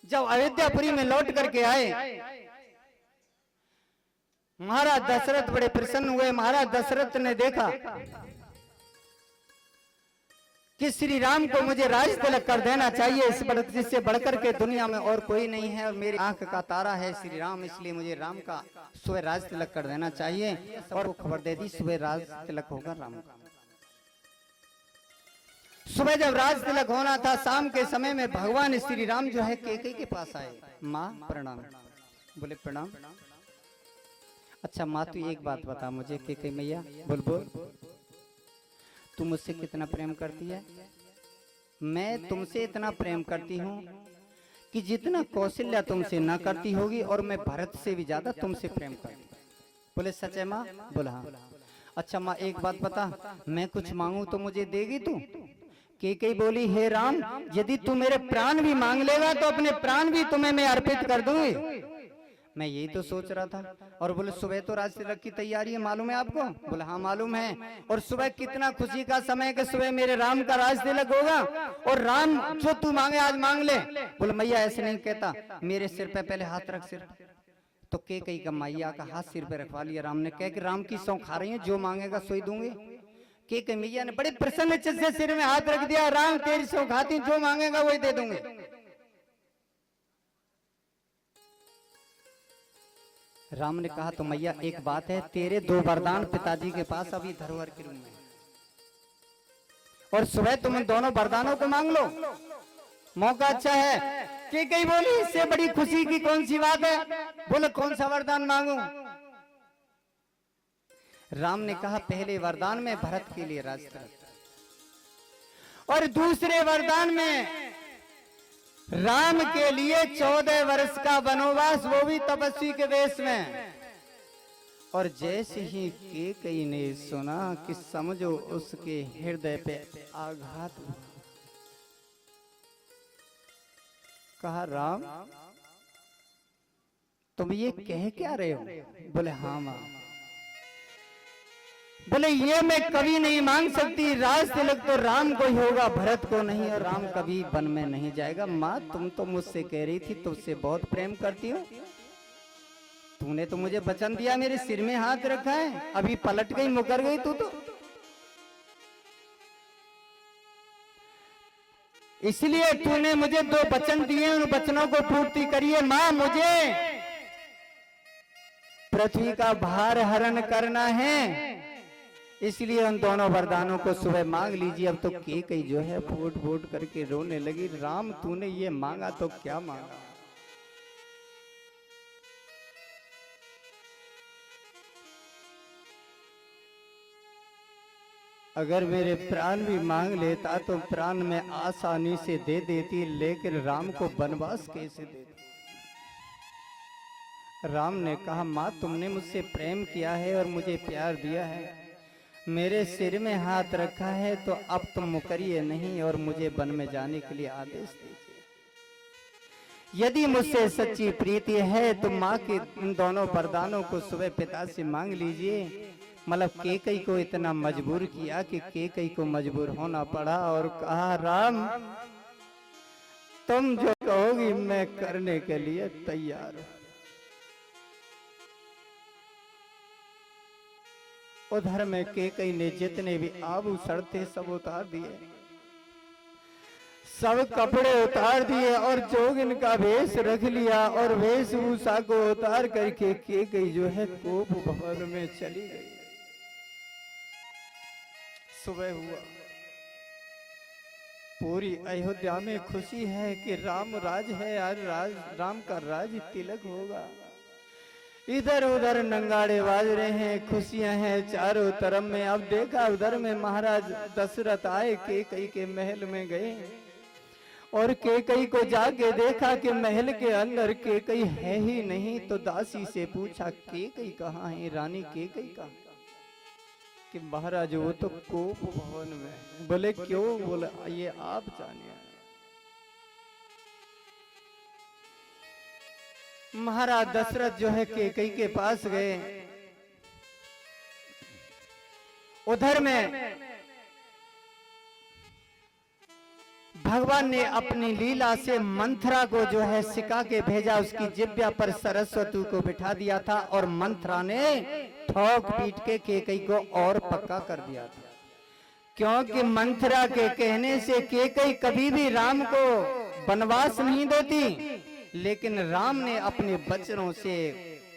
जब अयोध्यापुरी में लौट करके आए, महाराज दशरथ बड़े प्रसन्न हुए। महाराज दशरथ ने देखा कि श्री राम को मुझे राज तिलक कर देना चाहिए, इससे बढ़कर के दुनिया में और कोई नहीं है, और मेरी आंख का तारा है श्री राम, इसलिए मुझे राम का सुबह राज तिलक कर देना चाहिए। और वो खबर दे दी सुबह राज तिलक होगा राम का। सुबह जब राज तिलक होना था, शाम के समय में भगवान श्री राम जो है कैकेयी के पास आए। माँ प्रणाम। बोले प्रणाम। अच्छा माँ तू एक बात बता मुझे कैकेयी मैया, बोल बोल, तू मुझसे कितना प्रेम करती है? मैं तुमसे इतना प्रेम करती हूँ कि जितना कौशल्या तुमसे ना करती होगी, और मैं भरत से भी ज्यादा तुमसे प्रेम करती हूँ। बोले सच है माँ? बोला हाँ। अच्छा माँ एक बात बता, मैं कुछ मांगू तो मुझे देगी तू? कैकेयी बोली हे राम, यदि तू मेरे प्राण भी मांग लेगा तो अपने प्राण भी तुम्हें मैं अर्पित कर दूंगी। मैं यही तो सोच रहा था। और बोले सुबह तो राज तिलक की तैयारी है, मालूम है आपको? बोले हाँ मालूम है। और सुबह कितना खुशी का समय कि सुबह मेरे राम का राज तिलक होगा, और राम जो तू मांगे आज मांग ले। बोले मैया ऐसे नहीं कहता, मेरे सिर पे पहले हाथ रख सिर। तो कैकेयी का मैया का हाथ सिर पे रखवा लिया राम ने, कह कि राम की सौं खा रही है, जो मांगेगा सोई दूंगी। कैकेयी मैया ने बड़े प्रसन्न चित्त से सिर में हाथ रख दिया, राम तेरी सौं खाती, जो मांगेगा वही दे दूंगे। राम ने कहा तो मैया एक बात है, तेरे दो वरदान पिताजी के पास अभी धरोहर के रूम में, और सुबह तुम इन दोनों वरदानों को मांग लो, मौका अच्छा है। कैकेयी बोली इससे बड़ी खुशी की कौन सी बात है? बोले कौन सा वरदान मांगू? राम ने कहा पहले वरदान में भरत के लिए राज तिलक, और दूसरे वरदान में राम के लिए 14 वर्ष का वनवास, वो भी तपस्वी के वेश में। और जैसे ही कैकेयी ने सुना कि समझो उसके हृदय पे आघात हुआ। कहा राम तुम ये कह क्या रहे हो? बोले हाँ मां। बोले ये मैं कभी नहीं मांग सकती, राज तिलक तो राम को ही होगा, भरत को नहीं, और राम कभी वन में नहीं जाएगा। माँ तुम तो मुझसे कह रही थी तुझसे बहुत प्रेम करती हो, तूने तो मुझे वचन दिया, मेरे सिर में हाथ रखा है, अभी पलट गई, मुकर गई तू तो। इसलिए तूने मुझे 2 वचन दिए, उन वचनों को पूर्ति करिए। माँ मुझे पृथ्वी का भार हरण करना है, इसलिए उन दोनों वरदानों को सुबह मांग लीजिए। अब तो कैकेयी जो है फूट फूट करके रोने लगी, राम तूने ये मांगा तो क्या मांगा? अगर मेरे प्राण भी मांग लेता तो प्राण में आसानी से दे देती, लेकिन राम को वनवास कैसे दे देती? राम ने कहा माँ तुमने मुझसे प्रेम किया है और मुझे प्यार दिया है, मेरे सिर में हाथ रखा है, तो अब तुम मुकरिए नहीं और मुझे वन में जाने के लिए आदेश दीजिए। यदि मुझसे सच्ची प्रीति है तो माँ के इन दोनों वरदानों को सुबह पिता से मांग लीजिए। मतलब कैकेयी को इतना मजबूर किया कि कैकेयी को मजबूर होना पड़ा, और कहा राम तुम जो कहोगी मैं करने के लिए तैयार हूं। उधर में कैकेयी ने जितने भी आभूषण थे सब उतार दिए, सब कपड़े उतार दिए और जोगिन का वेश रख लिया, और वेशभूषा को उतार करके कैकेयी जो है कोप भवन में चली गई। सुबह हुआ, पूरी अयोध्या में खुशी है कि राम राज है, आज राम का राज तिलक होगा। इधर उधर नंगाड़े बाज रहे हैं, खुशियां हैं चारों तरफ में। अब देखा उधर में महाराज दशरथ आए, कैकेयी के महल में गए, और कैकेयी को जाके देखा कि महल के अंदर कैकेयी है ही नहीं। तो दासी से पूछा कैकेयी कहाँ है, रानी कैकेयी कहाँ? कि महाराज वो तो कोप भवन में। बोले क्यों? बोला ये आप जानिए। महाराज दशरथ जो है कैकेयी के पास गए, उधर में भगवान ने अपनी लीला से मंथरा को जो है सिखा के भेजा, उसकी जिब्या पर सरस्वती को बिठा दिया था और मंथरा ने ठोक पीट के केकई को और पक्का कर दिया था। क्योंकि मंथरा के कहने से केकई कभी भी राम को वनवास नहीं देती, लेकिन राम ने अपने वचनों से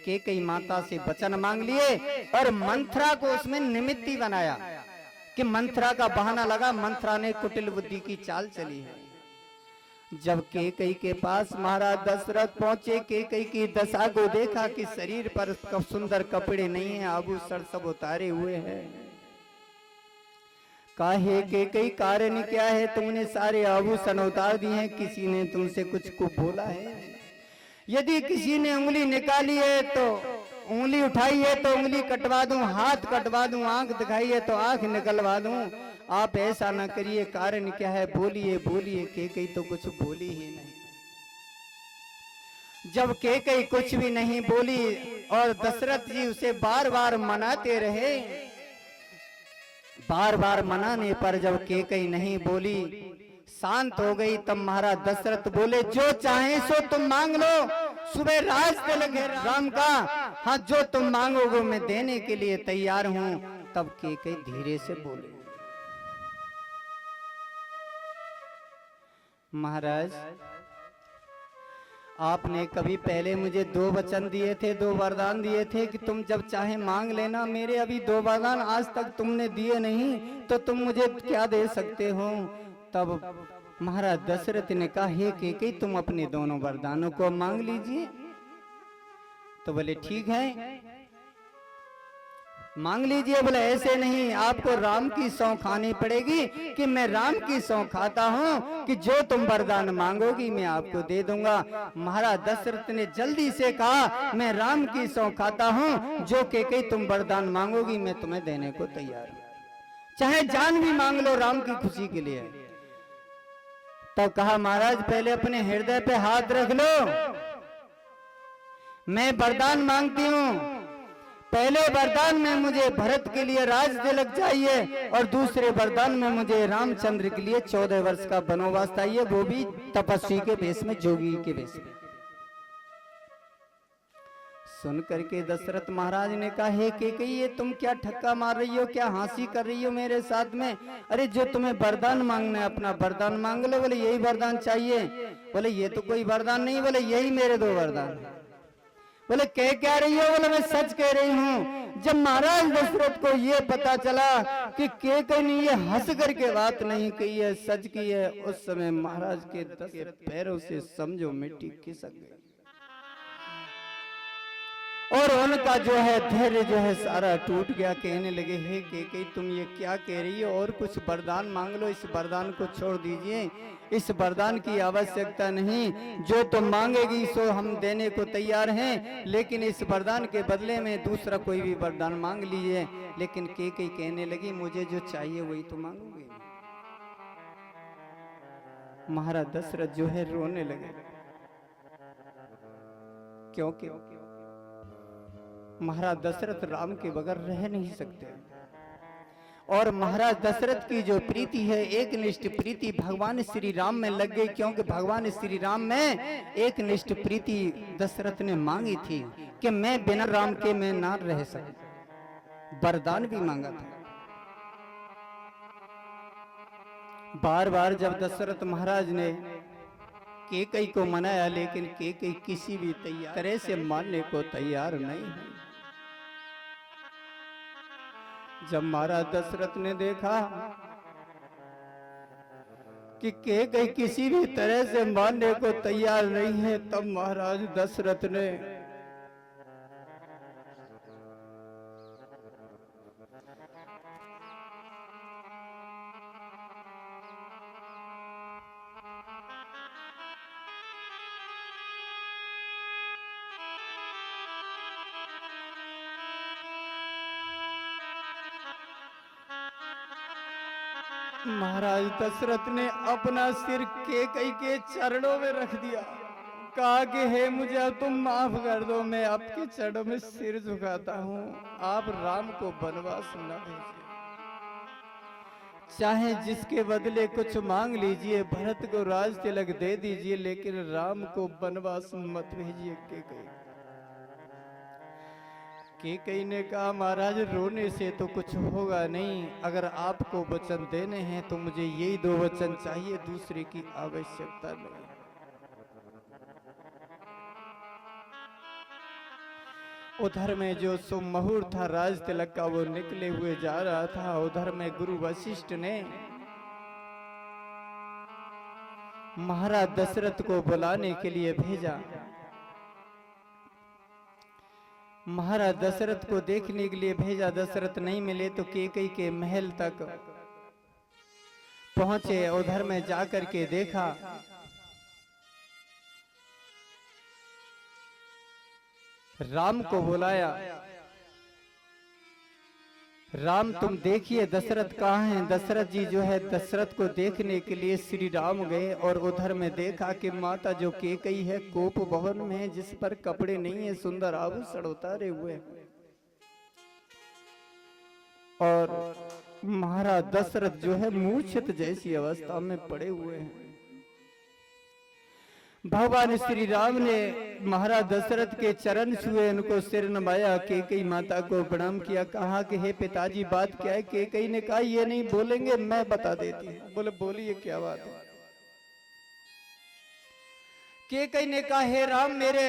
केकई माता से वचन मांग लिए और मंथरा को उसमें निमित्ती बनाया कि मंथरा का बहाना लगा, मंथरा ने कुटिल बुद्धि की चाल चली है। जब केकई के पास महाराज दशरथ पहुंचे, केकई की दशा को देखा कि शरीर पर सुंदर कपड़े नहीं है, आभूषण सब उतारे हुए हैं। काहे केकई कारण क्या है, तुमने सारे आभूषण उतार दिए हैं, किसी ने तुमसे कुछ को बोला है? यदि किसी ने उंगली निकाली है तो उंगली उठाई है तो उंगली कटवा दूं, हाथ कटवा दूं, आंख दिखाई है तो आंख निकलवा दूं। आप ऐसा न करिए, कारण क्या है? बोलिए बोलिए। केकई तो कुछ बोली ही नहीं। जब केकई कुछ भी नहीं बोली और दशरथ जी उसे बार बार मनाते रहे, बार बार मनाने पर जब केकई नहीं बोली, शांत हो गई, तब महाराज दशरथ बोले, जो चाहे सो तुम मांग लो, सुबह राज तिलक है राम का, हाँ जो तुम मांगोगे मैं देने के लिए तैयार हूं। तब केकई धीरे से बोले, महाराज आपने कभी पहले मुझे 2 वचन दिए थे, 2 वरदान दिए थे कि तुम जब चाहे मांग लेना। मेरे अभी 2 वरदान आज तक तुमने दिए नहीं, तो तुम मुझे क्या दे सकते हो? तब महाराज दशरथ ने कहा, हे केकई तुम अपने दोनों वरदानों को मांग लीजिए। तो बोले ठीक है मांग लीजिए। बोले ऐसे नहीं, आपको राम की सौं खानी पड़ेगी कि मैं राम की सौं खाता हूं कि जो तुम वरदान मांगोगी मैं आपको दे दूंगा। महाराज दशरथ ने जल्दी से कहा, मैं राम की सौं खाता हूं, जो केकई तुम वरदान मांगोगी मैं तुम्हें देने को तैयार हूं, चाहे जान भी मांग लो राम की खुशी के लिए। तो कहा, महाराज पहले अपने हृदय पे हाथ रख लो, मैं वरदान मांगती हूं। पहले वरदान में मुझे भरत के लिए राज तिलक चाहिए और दूसरे वरदान में मुझे रामचंद्र के लिए 14 वर्ष का वनवास चाहिए, वो भी तपस्वी के वेश में, जोगी के वेश में। सुन करके दशरथ महाराज ने कहा, हे केकई ये तुम क्या ठक्का मार रही हो, क्या हंसी कर रही हो मेरे साथ में? अरे जो तुम्हें वरदान मांगना है अपना वरदान मांग लो। बोले यही वरदान चाहिए? बोले ये तो कोई वरदान नहीं, बोले यही मेरे 2 वरदान। बोले कह क्या रही हो? बोले मैं सच कह रही हूँ। जब महाराज दशरथ को ये पता चला कि केकई ने ये हंस करके बात नहीं कही है, सच की है, उस समय महाराज के 10 पैरों से समझो मिट्टी खिसक गई और उनका जो है धैर्य जो है सारा टूट गया। कहने लगे, हे केकई तुम ये क्या कह रही हो? और कुछ वरदान मांग लो, इस वरदान को छोड़ दीजिए, इस वरदान की आवश्यकता नहीं, जो तुम मांगेगी सो हम देने को तैयार हैं, लेकिन इस वरदान के बदले में दूसरा कोई भी वरदान मांग लीजिए। लेकिन केकई कहने लगी, मुझे जो चाहिए वही तो मांगोगे। महाराज दशरथ जो है रोने लगे, क्योंकि महाराज दशरथ राम के बगैर रह नहीं सकते और महाराज दशरथ की जो प्रीति है, एक निष्ठ प्रीति भगवान श्री राम में लग गई, क्योंकि भगवान श्री राम में एक निष्ठ प्रीति दशरथ ने मांगी थी कि मैं बिना राम के मैं ना रह सकूं। वरदान भी मांगा था। बार बार जब दशरथ महाराज ने केकई को मनाया, लेकिन केकई किसी भी तरह से मानने को तैयार नहीं है। जब महाराज दशरथ ने देखा कि केकई किसी भी तरह से मानने को तैयार नहीं है, तब महाराज दशरथ ने महाराज दशरथ ने अपना सिर केकई के चरणों में रख दिया, कहा कि हे मुझे अब तुम माफ कर दो, मैं आपके चरणों में सिर झुकाता हूँ, आप राम को वनवास न भेजिए। चाहे जिसके बदले कुछ मांग लीजिए, भरत को राज तिलक दे दीजिए, लेकिन राम को वनवास मत भेजिए। केकई ने कहा महाराज रोने से तो कुछ होगा नहीं, अगर आपको वचन देने हैं तो मुझे यही 2 वचन चाहिए, दूसरे की आवश्यकता नहीं। उधर में जो शुभ मुहूर्त था राज तिलक का वो निकले हुए जा रहा था। उधर में गुरु वशिष्ठ ने महाराज दशरथ को बुलाने के लिए भेजा। महाराज दशरथ को देखने के लिए भेजा। दशरथ नहीं मिले तो केकई के महल तक पहुंचे। उधर में जाकर के देखा राम को बुलाया। राम तुम देखिए दशरथ कहाँ हैं। दशरथ जी जो है दशरथ को देखने के लिए श्री राम गए और उधर में देखा कि माता जो केकई है कोप भवन में है, जिस पर कपड़े नहीं है, सुंदर आभूषण उतारे हुए, और महाराज दशरथ जो है मूर्छित जैसी अवस्था में पड़े हुए हैं। भगवान श्री राम ने महाराज दशरथ के चरण छुए, उनको सिर नवाया, केकई माता को प्रणाम किया, कहा कि हे पिताजी बात क्या है। केकई ने कहा ये नहीं बोलेंगे, मैं बता देती हूँ। बोले बोलिए क्या बात है। केकई ने कहा हे राम, मेरे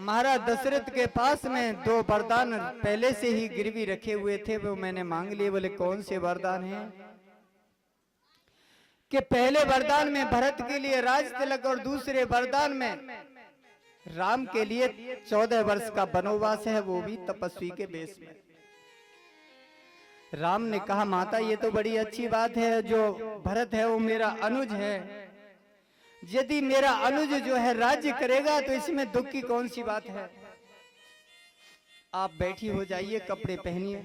महाराज दशरथ के पास में 2 वरदान पहले से ही गिरवी रखे हुए थे, वो मैंने मांग लिए। बोले कौन से वरदान हैं? कि पहले वरदान में भरत के लिए राज तिलक और दूसरे वरदान में राम के लिए 14 वर्ष का वनवास है, वो भी तपस्वी के वेश में। राम ने कहा माता ये तो बड़ी अच्छी बात है, जो भरत है वो मेरा अनुज है, यदि मेरा अनुज जो है राज्य करेगा तो इसमें दुख की कौन सी बात है। आप बैठी हो जाइए, कपड़े पहनिए,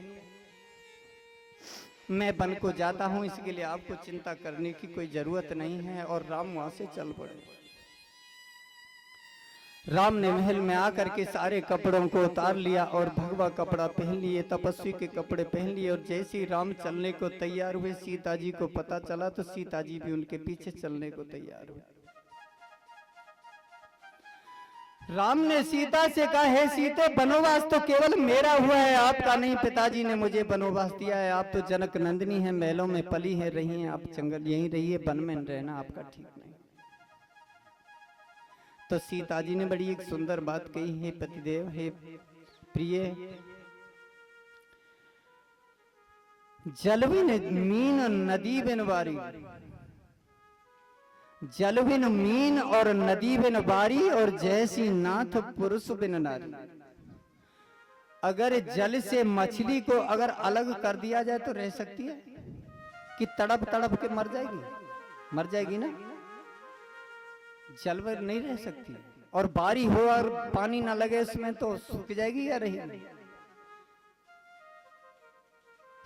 मैं वन को जाता हूं, इसके लिए आपको चिंता करने की कोई जरूरत नहीं है। और राम वहां से चल पड़े। राम ने महल में आकर के सारे कपड़ों को उतार लिया और भगवा कपड़ा पहन लिए, तपस्वी के कपड़े पहन लिए। और जैसे ही राम चलने को तैयार हुए, सीता जी को पता चला तो सीता जी भी उनके पीछे चलने को तैयार हुए। राम ने सीता से कहा हे सीते, वनवास तो केवल मेरा हुआ है, आपका नहीं। पिताजी ने मुझे वनवास दिया है, आप तो जनक नंदिनी हैं, महलों में पली है रही हैं, आप जंगल यहीं रहिए, वन में रहना आपका ठीक नहीं। तो सीता जी ने बड़ी एक सुंदर बात कही, हे पतिदेव, हे प्रिय, जल बिन मीन नदी बिन बारी, जल बिन मीन और नदी बिन बारी, और जैसी नाथ पुरुष बिन नारी। अगर जल से मछली को अगर अलग कर दिया जाए तो रह सकती है कि तड़प तड़प के मर जाएगी? मर जाएगी ना, जल पर नहीं रह सकती। और बारी हो और पानी ना लगे उसमें तो सूख जाएगी या रहेगी?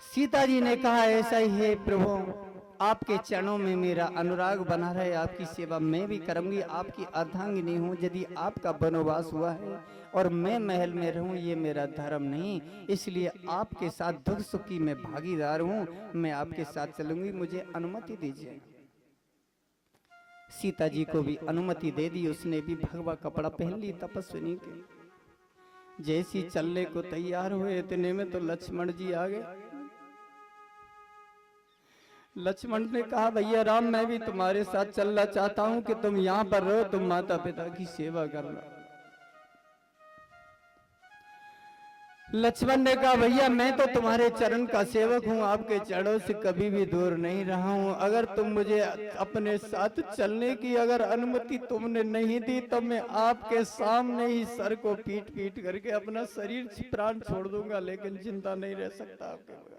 सीता जी ने कहा ऐसा ही है प्रभु, आपके चरणों में मेरा अनुराग बना रहे, आपकी सेवा मैं भी करूंगी, आपकी अर्धांगिनी हूं। यदि आपका वनवास हुआ है और मैं महल में रहूं, ये मेरा धर्म नहीं, इसलिए आपके साथ दुख सुख की मैं भागीदार हूं, मैं आपके साथ चलूंगी, मुझे अनुमति दीजिए। सीता जी को भी अनुमति दे दी, उसने भी भगवा कपड़ा पहन ली तपस्विनी के। जैसी चलने को तैयार हुए इतने में तो लक्ष्मण जी आ गए। लक्ष्मण ने कहा भैया राम, मैं भी तुम्हारे साथ चलना चाहता हूं कि तुम यहां पर रहो, तुम माता पिता की सेवा करना। लक्ष्मण ने कहा भैया मैं तो तुम्हारे चरण का सेवक हूं, आपके चरणों से कभी भी दूर नहीं रहा हूं। अगर तुम मुझे अपने साथ चलने की अगर अनुमति तुमने नहीं दी तो मैं आपके सामने ही सर को पीट पीट करके अपना शरीर प्राण छोड़ दूंगा, लेकिन जिंदा नहीं रह सकता आपके बगैर।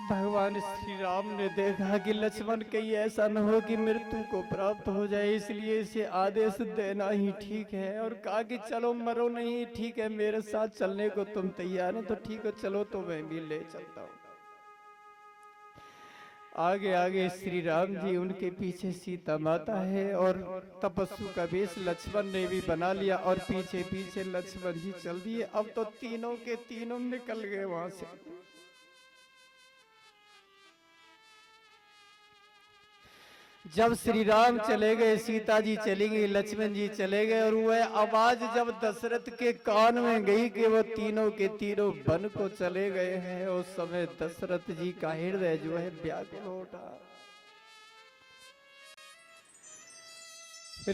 भगवान श्री राम ने देखा कि लक्ष्मण कहीं ऐसा न हो कि मृत्यु को प्राप्त हो जाए, इसलिए इसे आदेश देना ही ठीक है। और कहा कि चलो मरो नहीं, ठीक है मेरे साथ चलने को तुम तैयार हो तो ठीक है चलो, तो मैं भी ले चलता हूँ। आगे आगे श्री राम जी, उनके पीछे सीता माता है और तपस्सु का वेश लक्ष्मण ने भी बना लिया और पीछे पीछे लक्ष्मण जी चल दिए। अब तो तीनों के तीनों निकल गए वहां से। जब श्री राम चले गए, सीता जी चली गई, लक्ष्मण जी चले गए और वह आवाज जब दशरथ के कान में गई कि वो तीनों के तीनों वन को चले गए हैं, उस समय दशरथ जी का हृदय जो है व्याकुल हो उठा।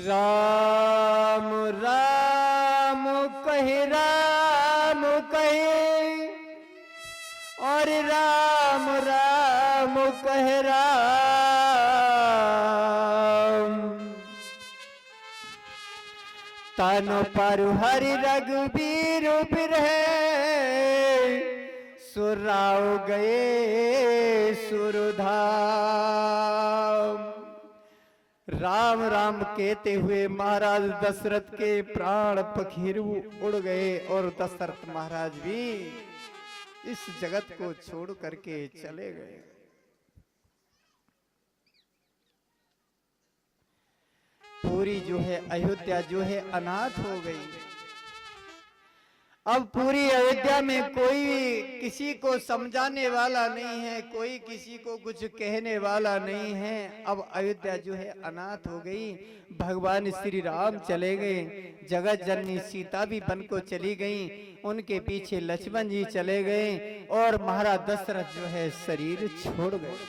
राम राम कहे और राम राम कहे तानो पारु हरि रघुबीर बिरहे सुराव गए सुरधाम। राम राम कहते हुए महाराज दशरथ के प्राण पखेरु उड़ गए और दशरथ महाराज भी इस जगत को छोड़ करके चले गए। पूरी जो है अयोध्या जो है अनाथ हो गई। अब पूरी अयोध्या में कोई किसी को समझाने वाला नहीं है, कोई किसी को कुछ कहने वाला नहीं है। अब अयोध्या जो है अनाथ हो गई। भगवान श्री राम चले गए, जगत जननी सीता भी वन को चली गई, उनके पीछे लक्ष्मण जी चले गए और महाराज दशरथ जो है शरीर छोड़ गए।